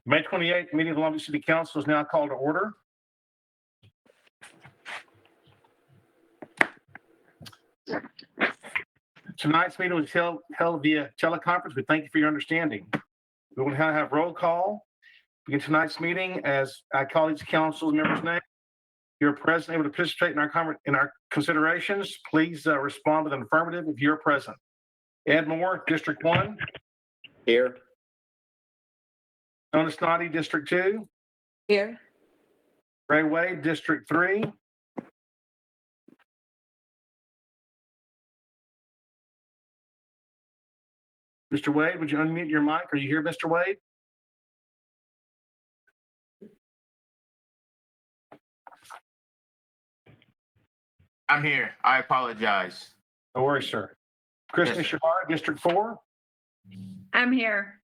May 28th meeting of the Long Beach City Council is now called to order. Tonight's meeting was held via teleconference. We thank you for your understanding. We will now have roll call. Begin tonight's meeting as I call each council member's name. You're present, able to participate in our considerations. Please respond with an affirmative if you're present. Ed Moore, District 1. Here. Nona Snoddy, District 2. Here. Ray Wade, District 3. Mr. Wade, would you unmute your mic? Are you here, Mr. Wade? I'm here. I apologize. No worries, sir. Kristen Shahar, District 4. I'm here.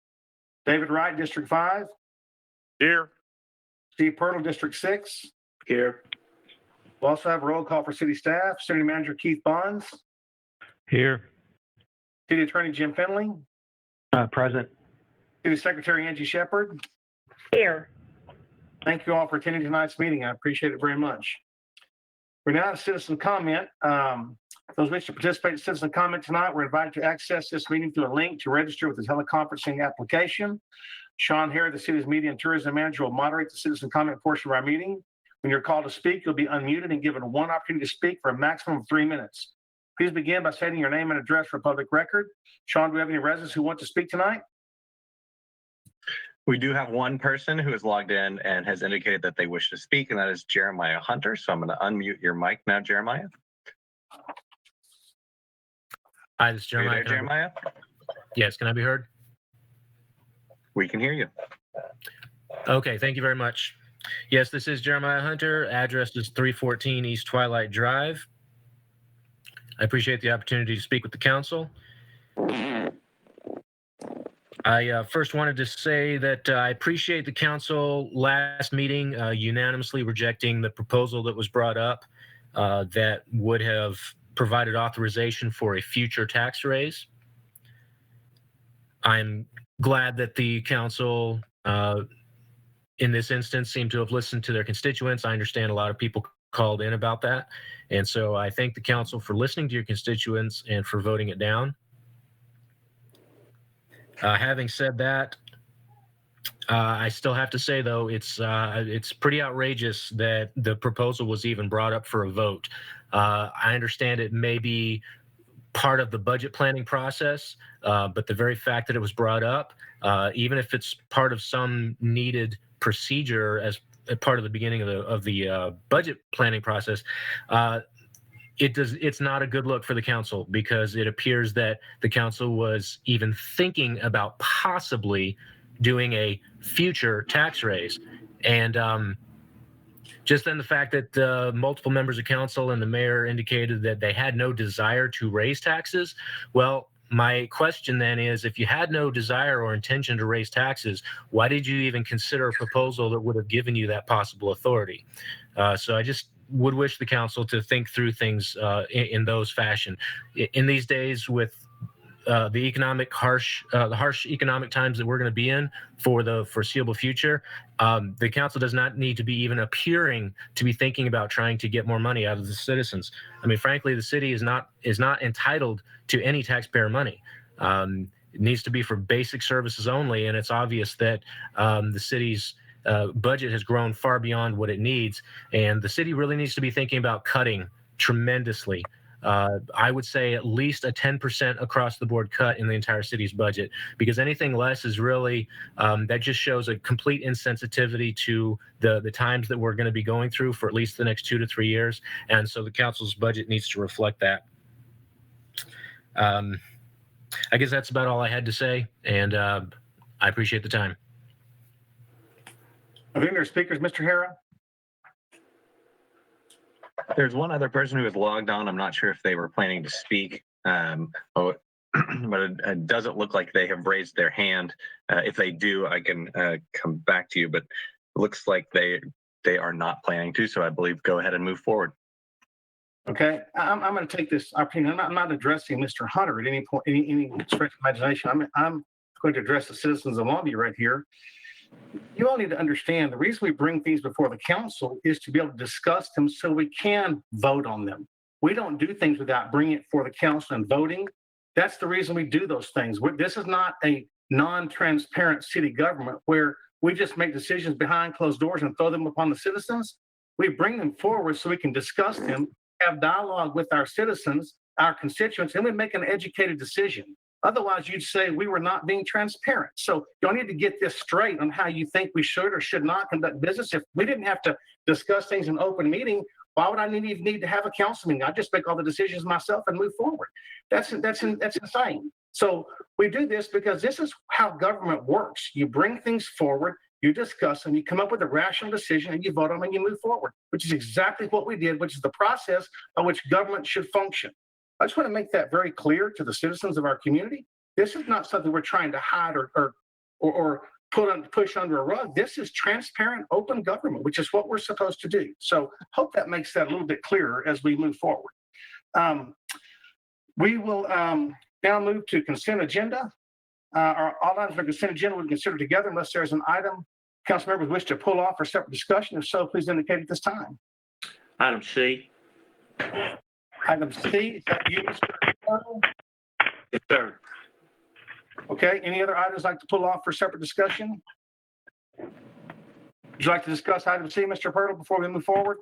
David Wright, District 5. Here. Steve Pirtle, District 6. Here. We'll also have a roll call for city staff. City Manager Keith Bonds. Here. City Attorney Jim Finley. Present. City Secretary Angie Shepard. Here. Thank you all for attending tonight's meeting. I appreciate it very much. We're now at citizen comment. Those wish to participate in citizen comment tonight, we're invited to access this meeting through a link to register with the teleconferencing application. Sean Harry, the city's media and tourism manager, will moderate the citizen comment portion of our meeting. When you're called to speak, you'll be unmuted and given one opportunity to speak for a maximum of 3 minutes. Please begin by stating your name and address for public record. Sean, do we have any residents who want to speak tonight? We do have one person who has logged in and has indicated that they wish to speak, and that is Jeremiah Hunter. So I'm going to unmute your mic now, Jeremiah. Hi, this is Are you Jeremiah. there, Jeremiah? Yes, can I be heard? We can hear you. Okay, thank you very much. Yes, this is Jeremiah Hunter. Address is 314 East Twilight Drive. I appreciate the opportunity to speak with the council. I first wanted to say that I appreciate the council last meeting unanimously rejecting the proposal that was brought up that would have provided authorization for a future tax raise. I'm glad that the council in this instance seemed to have listened to their constituents. I understand a lot of people called in about that. And so I thank the council for listening to your constituents and for voting it down. Having said that, I still have to say, though, it's pretty outrageous that the proposal was even brought up for a vote. I understand it may be part of the budget planning process, but the very fact that it was brought up, even if it's part of some needed procedure as a part of the beginning of the budget planning process, it's not a good look for the council, because it appears that the council was even thinking about possibly doing a future tax raise. And just then the fact that multiple members of council and the mayor indicated that they had no desire to raise taxes. Well, my question then is, if you had no desire or intention to raise taxes, why did you even consider a proposal that would have given you that possible authority? So I just would wish the council to think through things in those fashion. In these days, with the harsh economic times that we're going to be in for the foreseeable future, the council does not need to be even appearing to be thinking about trying to get more money out of the citizens. I mean, frankly, the city is not entitled to any taxpayer money. It needs to be for basic services only, and it's obvious that the city's budget has grown far beyond what it needs, and the city really needs to be thinking about cutting tremendously. I would say at least a 10% across the board cut in the entire city's budget, because anything less is really, that just shows a complete insensitivity to the times that we're going to be going through for at least the next 2 to 3 years. And so the council's budget needs to reflect that. I guess that's about all I had to say, and I appreciate the time. I think there's speakers, Mr. Hara. There's one other person who is logged on. I'm not sure if they were planning to speak, but it doesn't look like they have raised their hand. If they do, I can come back to you, but it looks like they are not planning to, so I believe go ahead and move forward. Okay, I'm going to take this opportunity. I'm not addressing Mr. Hunter at any point, any stretch of imagination. I'm going to address the citizens of Longview right here. You all need to understand the reason we bring things before the council is to be able to discuss them so we can vote on them. We don't do things without bringing it for the council and voting. That's the reason we do those things. This is not a non-transparent city government where we just make decisions behind closed doors and throw them upon the citizens. We bring them forward so we can discuss them, have dialogue with our citizens, our constituents, and we make an educated decision. Otherwise, you'd say we were not being transparent. So y'all need to get this straight on how you think we should or should not conduct business. If we didn't have to discuss things in open meeting, why would I even need to have a council meeting? I just make all the decisions myself and move forward. That's insane. So we do this because this is how government works. You bring things forward, you discuss them, you come up with a rational decision, and you vote on them and you move forward, which is exactly what we did, which is the process by which government should function. I just want to make that very clear to the citizens of our community. This is not something we're trying to hide or push under a rug. This is transparent, open government, which is what we're supposed to do. So hope that makes that a little bit clearer as we move forward. We will now move to consent agenda. All items on consent agenda will be considered together unless there's an item council members wish to pull off for separate discussion. If so, please indicate at this time. Item C. Item C, is that you, Mr. Arnold? Yes, sir. Okay, any other items like to pull off for separate discussion? Would you like to discuss item C, Mr. Purtle, before we move forward?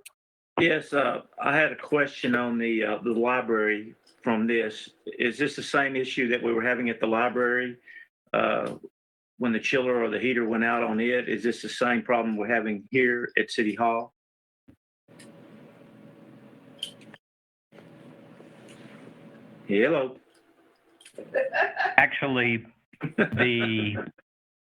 Yes, I had a question on the library from this. Is this the same issue that we were having at the library when the chiller or the heater went out on it? Is this the same problem we're having here at City Hall? Hello. Actually,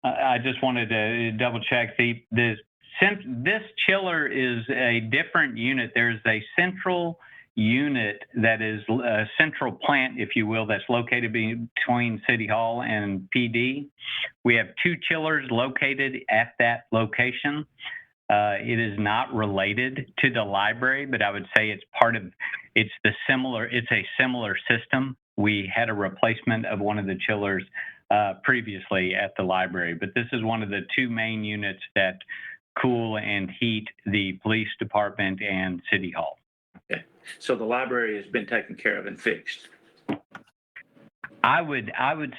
I just wanted to double check since this chiller is a different unit, there's a central unit that is a central plant, if you will, that's located between City Hall and PD. We have two chillers located at that location. It is not related to the library, but I would say it's a similar system. We had a replacement of one of the chillers previously at the library, but this is one of the two main units that cool and heat the police department and City Hall. Okay. So the library has been taken care of and fixed. I would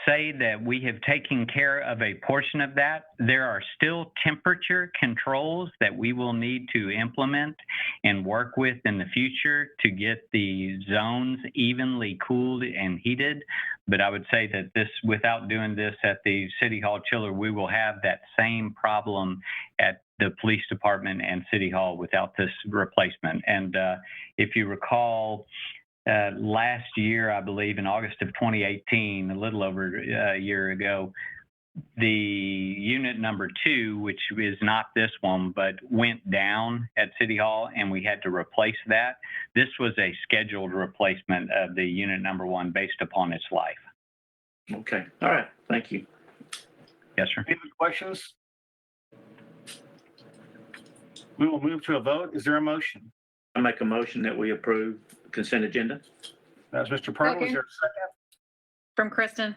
say that we have taken care of a portion of that. There are still temperature controls that we will need to implement and work with in the future to get the zones evenly cooled and heated. But I would say that without doing this at the City Hall chiller, we will have that same problem at the police department and City Hall without this replacement. And if you recall, last year, I believe in August of 2018, a little over a year ago, the unit number 2, which is not this one, but went down at City Hall and we had to replace that. This was a scheduled replacement of the unit number 1 based upon its life. Okay. All right. Thank you. Yes, sir. Any questions? We will move to a vote. Is there a motion? I make a motion that we approve consent agenda. That's Mr. Purtle. Is Second. there a second? From Kristen.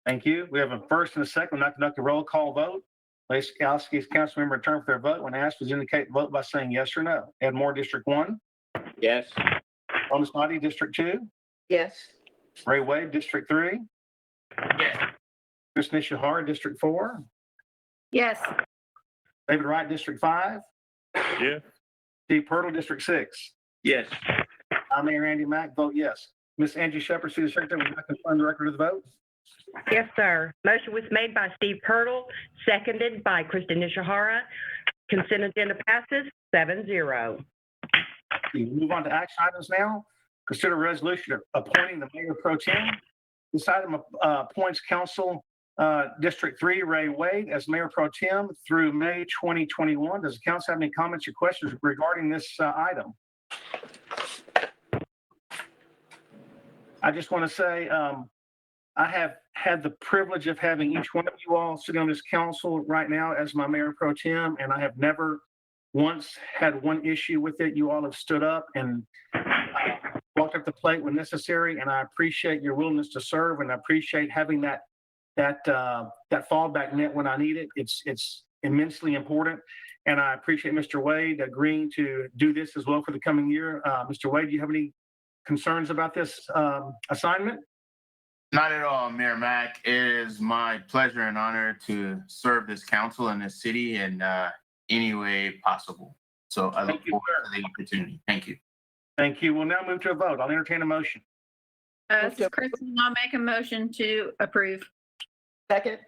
Thank you. We have a first and a second. We'll now conduct a roll call vote. Lacey Kowski's council member return for their vote. When asked, please indicate the vote by saying yes or no. Ed Moore, District 1. Yes. Thomas Naughty, District 2. Yes. Ray Wade, District 3. Yes. Chris Nishihara, District 4. Yes. David Wright, District 5. Yes. Steve Purtle, District 6. Yes. I'm Mayor Andy Mack, vote yes. Ms. Angie Shepherd, City Secretary, would you like to confirm the record of the vote? Yes, sir. Motion was made by Steve Purtle, seconded by Kristen Nishihara. Consent agenda passes 7-0. We move on to action items now. Consider a resolution appointing the mayor pro tem. This item appoints council District 3 Ray Wade as mayor pro tem through May 2021. Does the council have any comments or questions regarding this item? I just want to say I have had the privilege of having each one of you all sitting on this council right now as my mayor pro tem, and I have never once had one issue with it. You all have stood up and walked up the plate when necessary, and I appreciate your willingness to serve, and I appreciate having that fallback net when I need it. It's immensely important. And I appreciate Mr. Wade agreeing to do this as well for the coming year. Mr. Wade, do you have any concerns about this assignment? Not at all, Mayor Mack. It is my pleasure and honor to serve this council and this city in any way possible. So I look Thank you, forward sir. to the opportunity. Thank you. Thank you. We'll now move to a vote. I'll entertain a motion. This is Kristen. I'll make a motion to approve. Second.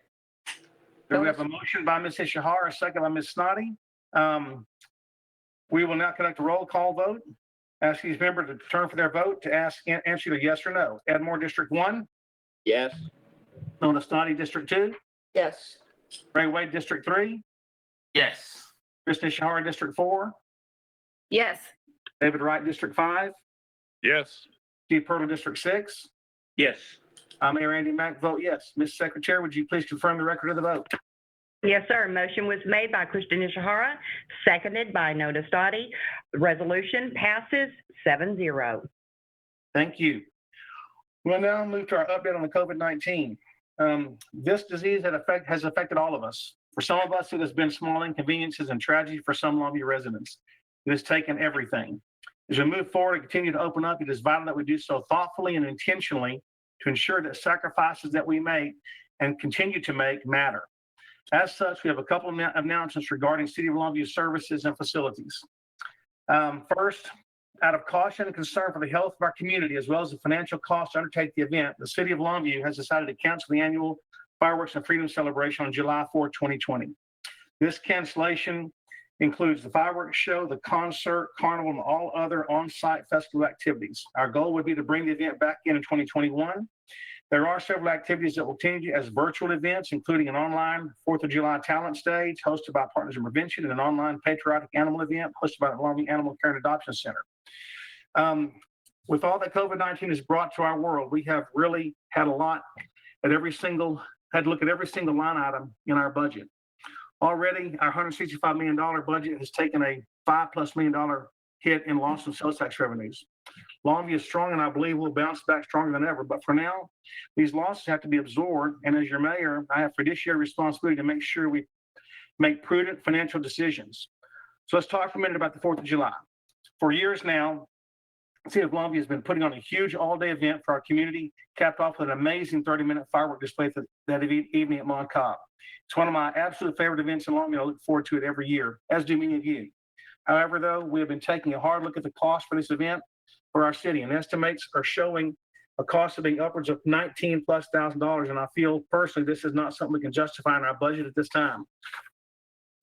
We have a motion by Ms. Ishihara, a second by Ms. Snoddy. We will now conduct a roll call vote. Ask these members to turn for their vote to answer either yes or no. Edmore, District 1. Yes. Nona Snoddy, District 2. Yes. Ray Wade, District 3. Yes. Kristen Ishihara, District 4. Yes. David Wright, District 5. Yes. Steve Purtle, District 6. Yes. Mayor Andy Mack, vote yes. Ms. Secretary, would you please confirm the record of the vote? Yes, sir. Motion was made by Kristen Ishihara, seconded by Nona Stadi. Resolution passes 7-0. Thank you. We'll now move to our update on the COVID-19. This disease has affected all of us. For some of us, it has been small inconveniences and tragedy for some Longview residents. It has taken everything. As we move forward and continue to open up, it is vital that we do so thoughtfully and intentionally to ensure that sacrifices that we make and continue to make matter. As such, we have a couple of announcements regarding City of Longview services and facilities. First, out of caution and concern for the health of our community, as well as the financial cost to undertake the event, the City of Longview has decided to cancel the annual Fireworks and Freedom Celebration on July 4, 2020. This cancellation includes the fireworks show, the concert, carnival, and all other on-site festival activities. Our goal would be to bring the event back in 2021. There are several activities that will continue as virtual events, including an online 4th of July talent stage hosted by Partners in Prevention and an online patriotic animal event hosted by the Longview Animal Care and Adoption Center. With all that COVID-19 has brought to our world, we have really had a lot had to look at every single line item in our budget. Already, our $165 million budget has taken a $5+ million hit in loss of sales tax revenues. Longview is strong, and I believe we'll bounce back stronger than ever. But for now, these losses have to be absorbed. And as your mayor, I have fiduciary responsibility to make sure we make prudent financial decisions. So let's talk for a minute about the 4th of July. For years now, the City of Longview has been putting on a huge all-day event for our community, capped off with an amazing 30-minute firework display that evening at Mont Cobb. It's one of my absolute favorite events in Longview. I look forward to it every year, as do many of you. However, though, we have been taking a hard look at the cost for this event for our city, and estimates are showing a cost of being upwards of $19,000+, and I feel personally this is not something we can justify in our budget at this time.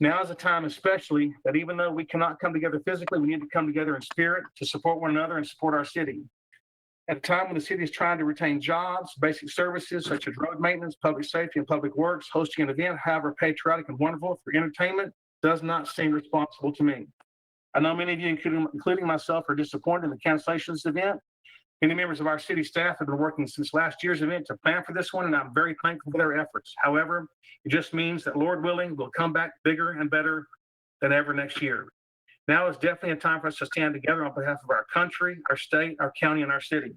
Now is a time especially that even though we cannot come together physically, we need to come together in spirit to support one another and support our city. At a time when the city is trying to retain jobs, basic services such as road maintenance, public safety, and public works, hosting an event, however patriotic and wonderful for entertainment, does not seem responsible to me. I know many of you, including myself, are disappointed in the cancellation of this event. Many members of our city staff have been working since last year's event to plan for this one, and I'm very thankful for their efforts. However, it just means that, Lord willing, we'll come back bigger and better than ever next year. Now is definitely a time for us to stand together on behalf of our country, our state, our county, and our city.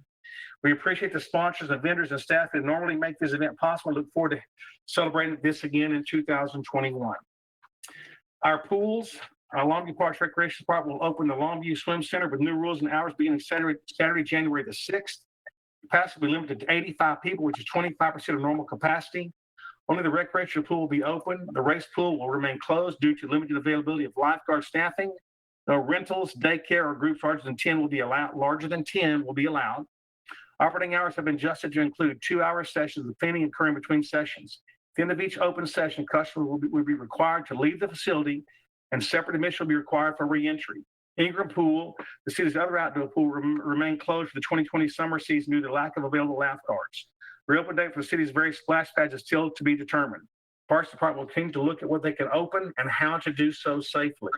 We appreciate the sponsors and vendors and staff that normally make this event possible. Look forward to celebrating this again in 2021. Our pools, our Longview Parks Recreation Department will open the Longview Swim Center with new rules and hours beginning Saturday, January the 6th. Capacity will be limited to 85 people, which is 25% of normal capacity. Only the recreational pool will be open. The race pool will remain closed due to limited availability of lifeguard staffing. No rentals, daycare, or groups larger than 10 will be allowed. Operating hours have been adjusted to include 2-hour sessions with cleaning occurring between sessions. At the end of each open session, customers will be required to leave the facility, and separate admission will be required for re-entry. Ingram Pool, the city's other outdoor pool, remain closed for the 2020 summer season due to the lack of available lifeguards. The reopen date for the city's various splash pads is still to be determined. Parks Department will continue to look at what they can open and how to do so safely.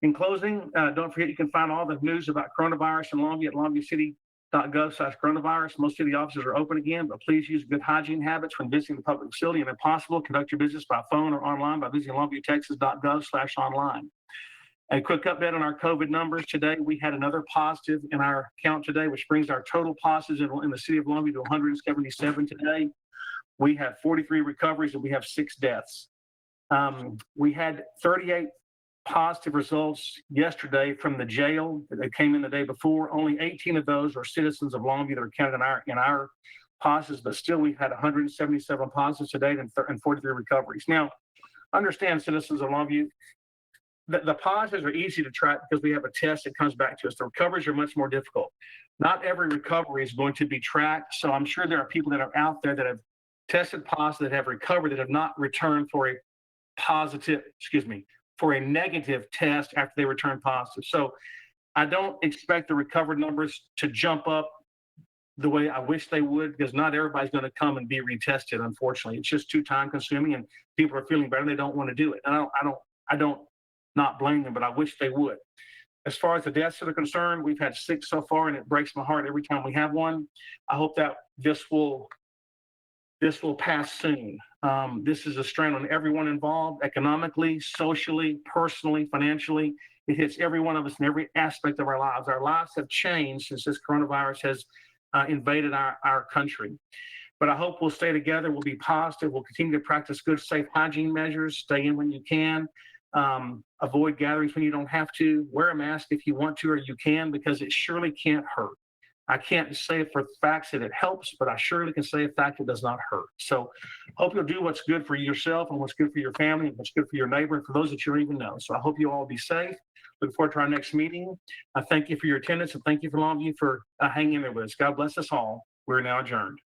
In closing, don't forget you can find all the news about coronavirus in Longview at longviewcity.gov/coronavirus. Most city offices are open again, but please use good hygiene habits when visiting the public facility, and if possible, conduct your business by phone or online by visiting longviewtexas.gov/online. A quick update on our COVID numbers. Today, we had another positive in our count today, which brings our total positives in the city of Longview to 177 today. We have 43 recoveries and we have 6 deaths. We had 38 positive results yesterday from the jail that came in the day before. Only 18 of those are citizens of Longview that are counted in our positives, but still we've had 177 positives to date and 43 recoveries. Now, understand, citizens of Longview, the positives are easy to track because we have a test that comes back to us. The recoveries are much more difficult. Not every recovery is going to be tracked, so I'm sure there are people that are out there that have tested positive, that have recovered, that have not returned for a negative test after they return positive. So I don't expect the recovered numbers to jump up the way I wish they would, because not everybody's going to come and be retested. Unfortunately, it's just too time consuming, and people are feeling better and they don't want to do it. And I don't not blame them, but I wish they would. As far as the deaths are concerned, we've had 6 so far, and it breaks my heart every time we have one. I hope that this will pass soon. This is a strain on everyone involved, economically, socially, personally, financially. It hits every one of us in every aspect of our lives. Our lives have changed since this coronavirus has invaded our country. But I hope we'll stay together. We'll be positive. We'll continue to practice good, safe hygiene measures. Stay in when you can. Avoid gatherings when you don't have to. Wear a mask if you want to or you can, because it surely can't hurt. I can't say for facts that it helps, but I surely can say a fact it does not hurt. So hope you'll do what's good for yourself and what's good for your family and what's good for your neighbor and for those that you don't even know. So I hope you all be safe. Look forward to our next meeting. I thank you for your attendance and thank you for Longview for hanging in there with us. God bless us all. We're now adjourned.